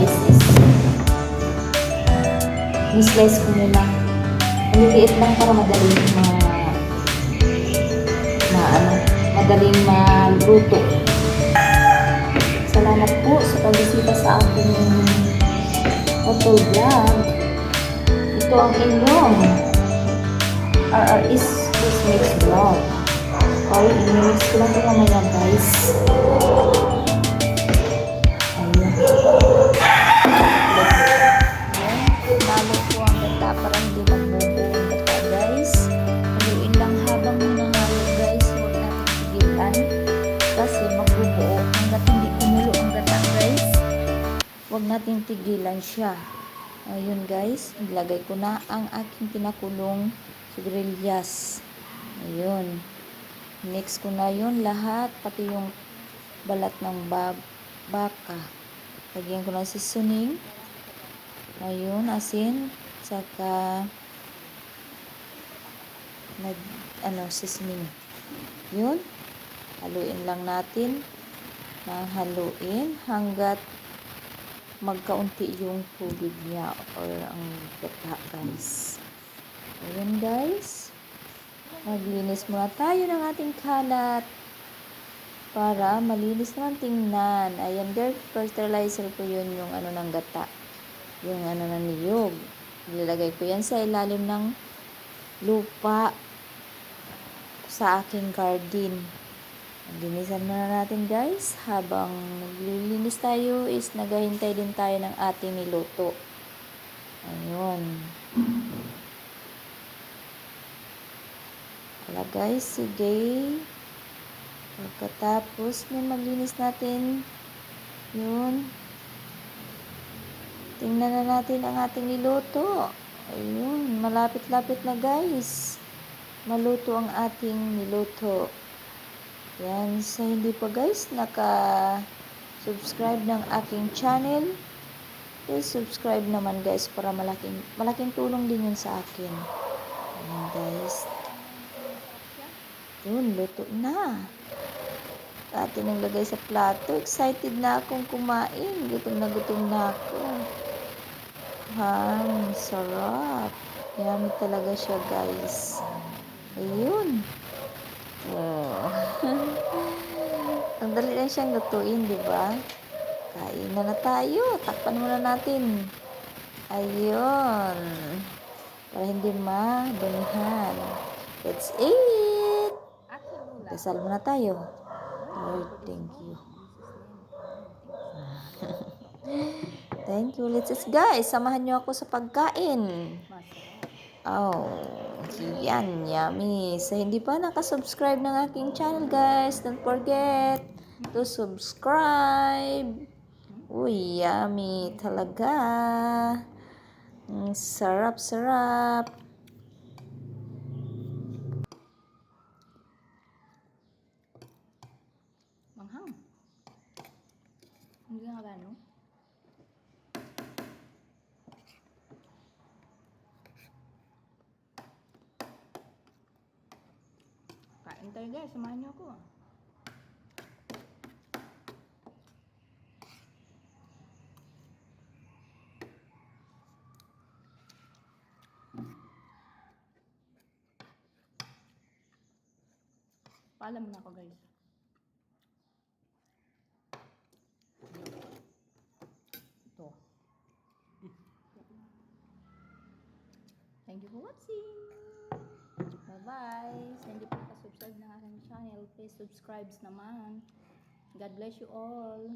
guys is ni-slice ko muna. Maliliit lang para madaling magluto. Salamat po sa pagbisita sa aking auto vlog. Ito ang inyong RRS Mix Vlog. Okay, i-mix ko lang ito mamaya guys. Ayan. Nalo ko ang gata para hindi magbubuo ang gata guys. Haluin lang habang nanalo guys. Huwag natin tigilan kasi magbubuo. Hanggat hindi kumulo ang gata guys, huwag natin tigilan siya. Ayun guys, ilagay ko na ang aking pinakulong sigarilyas. Ayun. Next ko na yun lahat, pati yung balat ng baka. Lagyan ko na seasoning. Ayun, asin. Saka seasoning. Yun. Haluin lang natin. Haluin hanggat magkaunti yung tubig niya or ang gata guys. Ayun guys. Maglinis muna tayo ng ating kalat para malinis naman tingnan. Ayan guys, fertilizer ko yun yung ng gata. Yung ng niyog. Ilalagay ko yan sa ilalim ng lupa sa aking garden. Linisan muna natin guys. Habang naglilinis tayo is naghahintay din tayo ng ating niluto. Ayun. Wala guys, sige. Pagkatapos na maglinis natin, yun. Tingnan na natin ang ating niluto. Ayun, malapit-lapit na guys. Maluto ang ating niluto. Yan, sa hindi pa guys naka-subscribe ng aking channel, please subscribe naman guys para malaking tulong din yun sa akin. Ayan guys. Yun, luto na. Atin ang lagay sa plato. Excited na akong kumain. Gutom na ako. Sarap. Yummy talaga siya guys. Ayun. Oh. Ang dali lang siyang lutuin, di ba? Kain na tayo. Takpan muna natin. Ayun. Para hindi madunihan. Let's eat! Dasal muna tayo. Lord, thank you. Thank you. Let's eat guys. Samahan niyo ako sa pagkain. Oh, yan, yummy. Sa hindi pa nakasubscribe ng aking channel guys, don't forget to subscribe. Uy, yummy talaga. Sarap. Manghang. Hindi nga ba, no? Kain tayo guys, samahan niyo ako. Paalam na ako guys. Ito. Thank you for watching. Bye-bye. Sa hindi pa nakasubscribe ng aking channel, please subscribe naman. God bless you all.